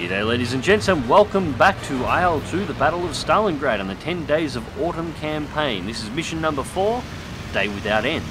G'day ladies and gents, and welcome back to IL-2, the Battle of Stalingrad and the 10 Days of Autumn campaign. This is mission number 4, Day Without End.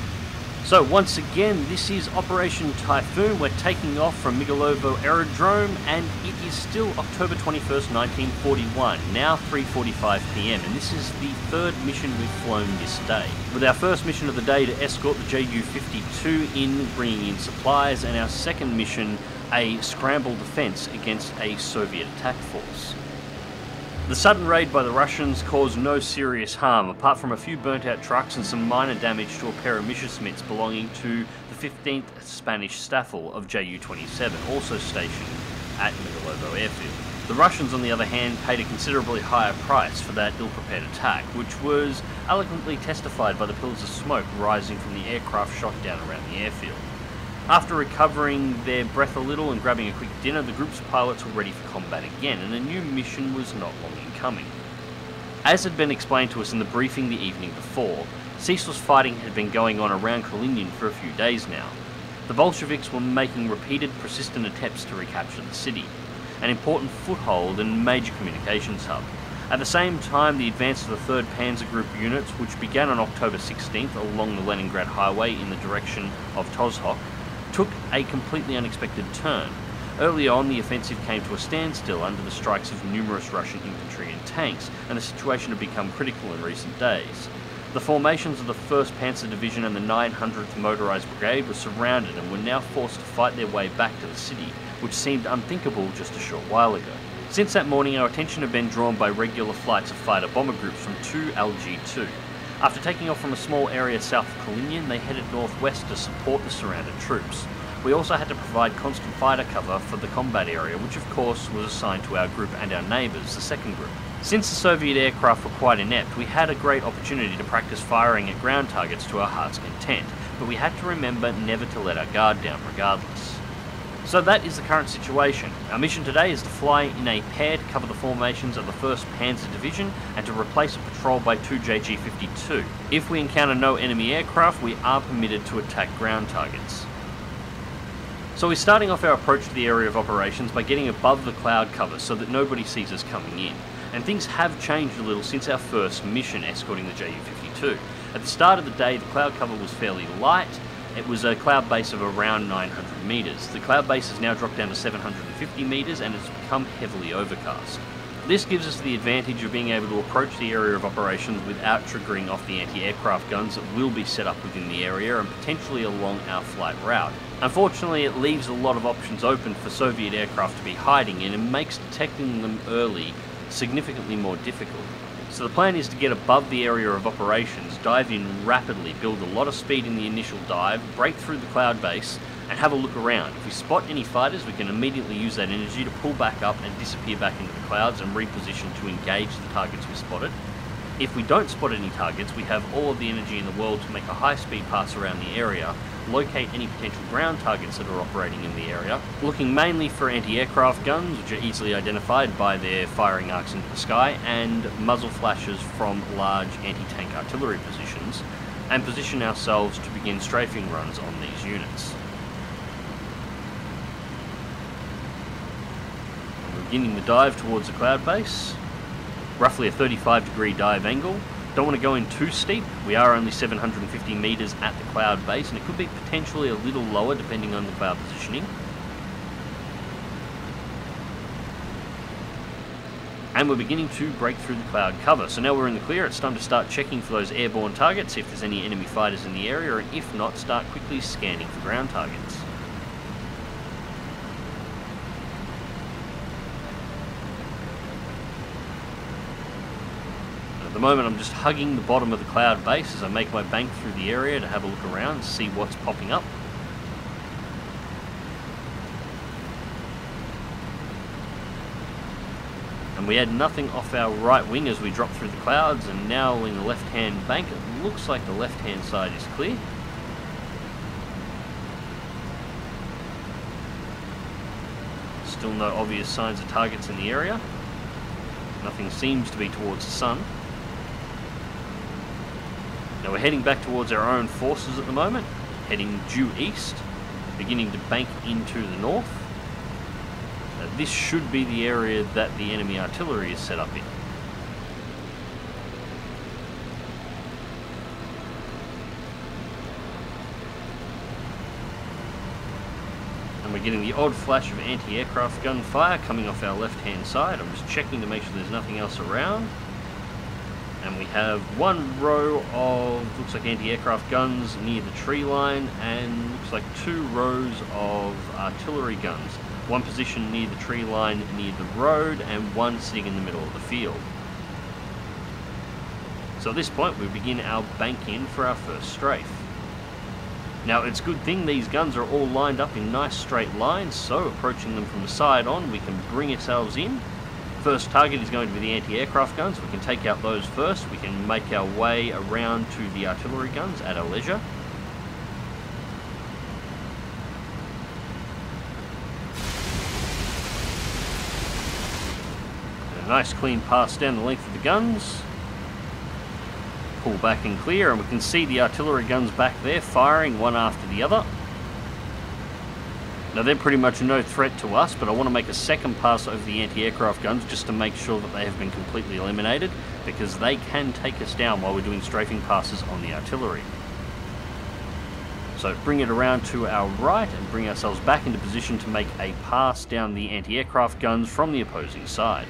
So once again, this is Operation Typhoon. We're taking off from Migalovo Airdrome, and it is still October 21st, 1941, now 3:45 PM, and this is the third mission we've flown this day. With our first mission of the day to escort the Ju-52 in, bringing in supplies, and our second mission, a scramble defense against a Soviet attack force. The sudden raid by the Russians caused no serious harm, apart from a few burnt out trucks and some minor damage to a pair of Messerschmitts belonging to the 15th Spanish Staffel of Ju-27, also stationed at Migalovo Airfield. The Russians, on the other hand, paid a considerably higher price for that ill-prepared attack, which was eloquently testified by the pillars of smoke rising from the aircraft shot down around the airfield. After recovering their breath a little and grabbing a quick dinner, the group's pilots were ready for combat again, and a new mission was not long in coming. As had been explained to us in the briefing the evening before, ceaseless fighting had been going on around Kalinin for a few days now. The Bolsheviks were making repeated, persistent attempts to recapture the city, an important foothold and major communications hub. At the same time, the advance of the 3rd Panzer Group units, which began on October 16th along the Leningrad Highway in the direction of Tozhok, took a completely unexpected turn. Early on, the offensive came to a standstill under the strikes of numerous Russian infantry and tanks, and the situation had become critical in recent days. The formations of the 1st Panzer Division and the 900th Motorized Brigade were surrounded and were now forced to fight their way back to the city, which seemed unthinkable just a short while ago. Since that morning, our attention had been drawn by regular flights of fighter bomber groups from 2 LG-2. After taking off from a small area south of Kalinin, they headed northwest to support the surrounded troops. We also had to provide constant fighter cover for the combat area, which of course was assigned to our group and our neighbours, the 2nd group. Since the Soviet aircraft were quite inept, we had a great opportunity to practice firing at ground targets to our heart's content, but we had to remember never to let our guard down regardless. So that is the current situation. Our mission today is to fly in a pair to cover the formations of the 1st Panzer Division and to replace a patrol by 2 Ju-52. If we encounter no enemy aircraft, we are permitted to attack ground targets. So we're starting off our approach to the area of operations by getting above the cloud cover so that nobody sees us coming in. And things have changed a little since our first mission escorting the Ju-52. At the start of the day, the cloud cover was fairly light. It was a cloud base of around 900 metres. The cloud base has now dropped down to 750 metres and it's become heavily overcast. This gives us the advantage of being able to approach the area of operations without triggering off the anti-aircraft guns that will be set up within the area and potentially along our flight route. Unfortunately, it leaves a lot of options open for Soviet aircraft to be hiding in and makes detecting them early significantly more difficult. So the plan is to get above the area of operations, dive in rapidly, build a lot of speed in the initial dive, break through the cloud base, and have a look around. If we spot any fighters, we can immediately use that energy to pull back up and disappear back into the clouds and reposition to engage the targets we spotted. If we don't spot any targets, we have all of the energy in the world to make a high-speed pass around the area, locate any potential ground targets that are operating in the area, looking mainly for anti-aircraft guns, which are easily identified by their firing arcs into the sky, and muzzle flashes from large anti-tank artillery positions, and position ourselves to begin strafing runs on these units. We're beginning the dive towards the cloud base, roughly a 35-degree dive angle. Don't want to go in too steep. We are only 750 metres at the cloud base, and it could be potentially a little lower depending on the cloud positioning. And we're beginning to break through the cloud cover. So now we're in the clear, it's time to start checking for those airborne targets, see if there's any enemy fighters in the area, and if not, start quickly scanning for ground targets. At the moment I'm just hugging the bottom of the cloud base as I make my bank through the area to have a look around and see what's popping up. And we had nothing off our right wing as we drop through the clouds, and now in the left-hand bank it looks like the left-hand side is clear. Still no obvious signs of targets in the area. Nothing seems to be towards the sun. Now we're heading back towards our own forces at the moment, heading due east, beginning to bank into the north. This should be the area that the enemy artillery is set up in. And we're getting the odd flash of anti-aircraft gunfire coming off our left-hand side. I'm just checking to make sure there's nothing else around. And we have one row of, looks like anti-aircraft guns near the tree line, and looks like 2 rows of artillery guns. One position near the tree line near the road, and one sitting in the middle of the field. So at this point we begin our bank in for our first strafe. Now it's a good thing these guns are all lined up in nice straight lines, so approaching them from the side on, we can bring ourselves in. First target is going to be the anti-aircraft guns. We can take out those first. We can make our way around to the artillery guns at our leisure. And a nice clean pass down the length of the guns. Pull back and clear, and we can see the artillery guns back there firing one after the other. Now they're pretty much no threat to us, but I want to make a second pass over the anti-aircraft guns just to make sure that they have been completely eliminated, because they can take us down while we're doing strafing passes on the artillery. So bring it around to our right and bring ourselves back into position to make a pass down the anti-aircraft guns from the opposing side.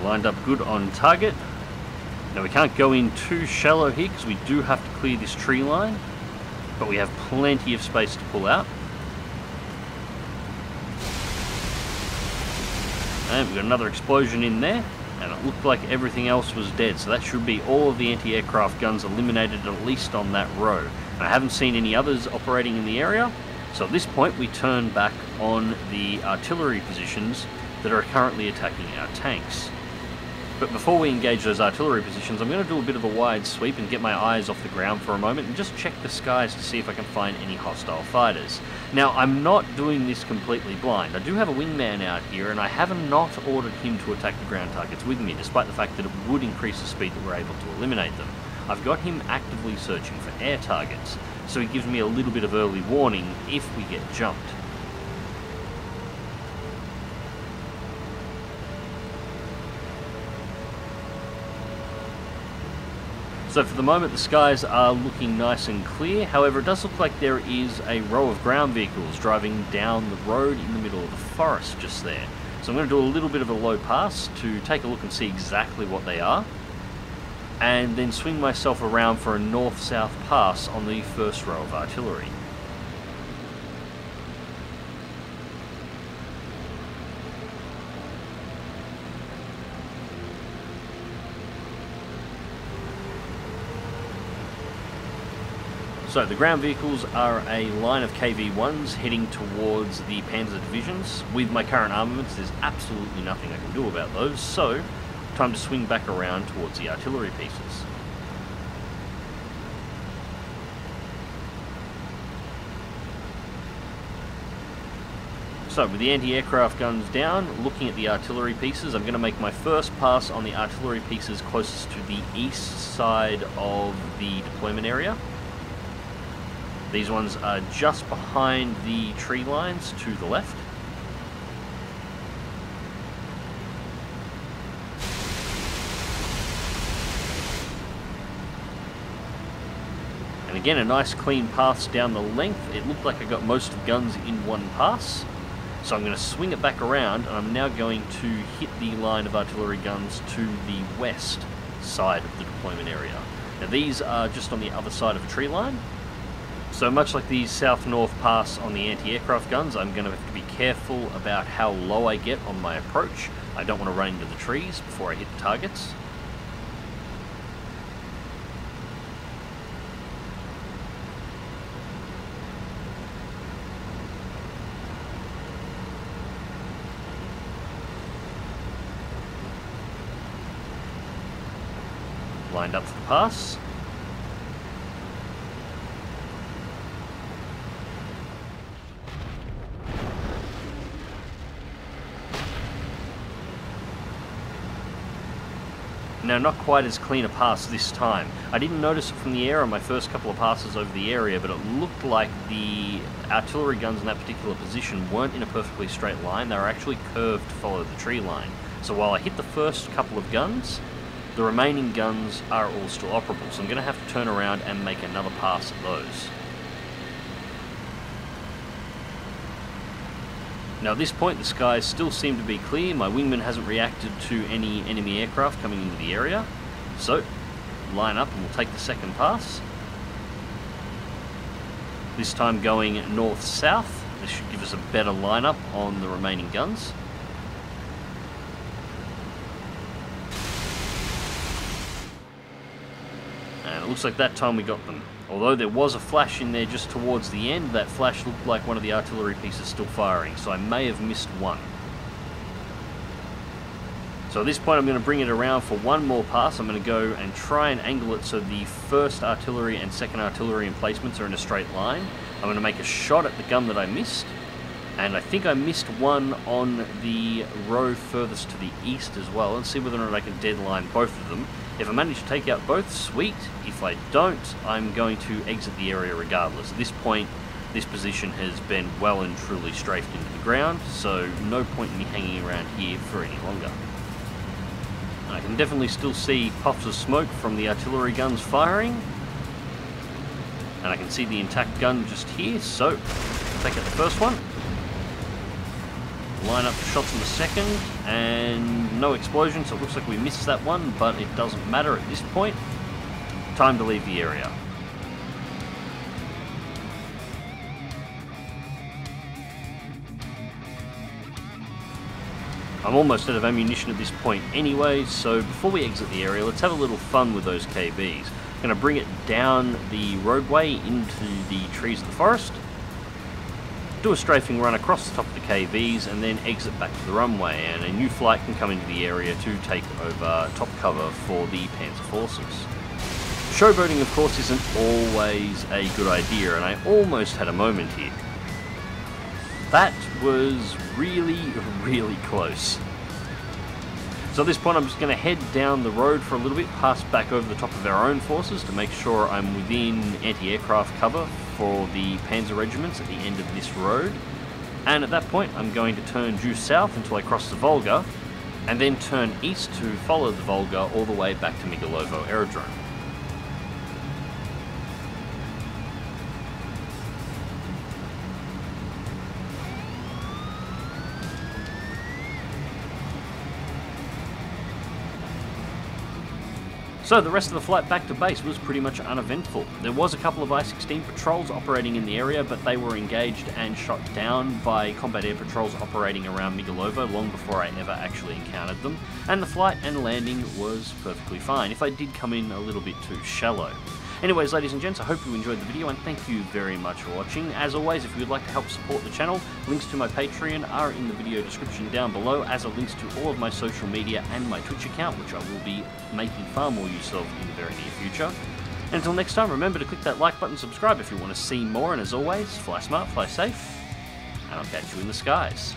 Lined up good on target. Now we can't go in too shallow here because we do have to clear this tree line, but we have plenty of space to pull out. And we've got another explosion in there, and it looked like everything else was dead, so that should be all of the anti-aircraft guns eliminated, at least on that row. And I haven't seen any others operating in the area, so at this point we turn back on the artillery positions that are currently attacking our tanks. But before we engage those artillery positions, I'm going to do a bit of a wide sweep and get my eyes off the ground for a moment and just check the skies to see if I can find any hostile fighters. Now, I'm not doing this completely blind. I do have a wingman out here, and I have not ordered him to attack the ground targets with me, despite the fact that it would increase the speed that we're able to eliminate them. I've got him actively searching for air targets, so he gives me a little bit of early warning if we get jumped. So for the moment the skies are looking nice and clear, however it does look like there is a row of ground vehicles driving down the road in the middle of the forest just there. So I'm going to do a little bit of a low pass to take a look and see exactly what they are, and then swing myself around for a north-south pass on the first row of artillery. So the ground vehicles are a line of KV-1s heading towards the Panzer divisions. With my current armaments, there's absolutely nothing I can do about those, so time to swing back around towards the artillery pieces. So with the anti-aircraft guns down, looking at the artillery pieces, I'm going to make my first pass on the artillery pieces closest to the east side of the deployment area. These ones are just behind the tree lines to the left. And again, a nice clean pass down the length. It looked like I got most of the guns in one pass. So I'm going to swing it back around, and I'm now going to hit the line of artillery guns to the west side of the deployment area. Now these are just on the other side of a tree line. So much like the south-north pass on the anti-aircraft guns, I'm going to have to be careful about how low I get on my approach. I don't want to run into the trees before I hit the targets. Lined up for the pass. Now, not quite as clean a pass this time. I didn't notice it from the air on my first couple of passes over the area, but it looked like the artillery guns in that particular position weren't in a perfectly straight line. They were actually curved to follow the tree line. So while I hit the first couple of guns, the remaining guns are all still operable. So I'm going to have to turn around and make another pass at those. Now at this point the skies still seem to be clear. My wingman hasn't reacted to any enemy aircraft coming into the area. So, line up and we'll take the second pass. This time going north-south. This should give us a better lineup on the remaining guns. And it looks like that time we got them. Although there was a flash in there just towards the end, that flash looked like one of the artillery pieces still firing, so I may have missed one. So at this point I'm going to bring it around for one more pass. I'm going to go and try and angle it so the first artillery and second artillery emplacements are in a straight line. I'm going to make a shot at the gun that I missed, and I think I missed one on the row furthest to the east as well. Let's see whether or not I can deadline both of them. If I manage to take out both, sweet. If I don't, I'm going to exit the area regardless. At this point, this position has been well and truly strafed into the ground, so no point in me hanging around here for any longer. I can definitely still see puffs of smoke from the artillery guns firing, and I can see the intact gun just here, so take out the first one. Line up the shots in the second, and no explosion, so it looks like we missed that one, but it doesn't matter at this point. Time to leave the area. I'm almost out of ammunition at this point anyway, so before we exit the area, let's have a little fun with those KBs. I'm going to bring it down the roadway into the trees of the forest, do a strafing run across the top of the KVs, and then exit back to the runway, and a new flight can come into the area to take over top cover for the Panzer forces. Showboating, of course, isn't always a good idea, and I almost had a moment here. That was really, really close. So at this point I'm just going to head down the road for a little bit, pass back over the top of our own forces to make sure I'm within anti-aircraft cover for the Panzer regiments at the end of this road. And at that point I'm going to turn due south until I cross the Volga, and then turn east to follow the Volga all the way back to Migalovo Airdrome. So the rest of the flight back to base was pretty much uneventful. There was a couple of I-16 patrols operating in the area, but they were engaged and shot down by combat air patrols operating around Migalovo long before I ever actually encountered them, and the flight and landing was perfectly fine, if I did come in a little bit too shallow. Anyways, ladies and gents, I hope you enjoyed the video, and thank you very much for watching. As always, if you would like to help support the channel, links to my Patreon are in the video description down below, as are links to all of my social media and my Twitch account, which I will be making far more use of in the very near future. And until next time, remember to click that like button, subscribe if you want to see more, and as always, fly smart, fly safe, and I'll catch you in the skies.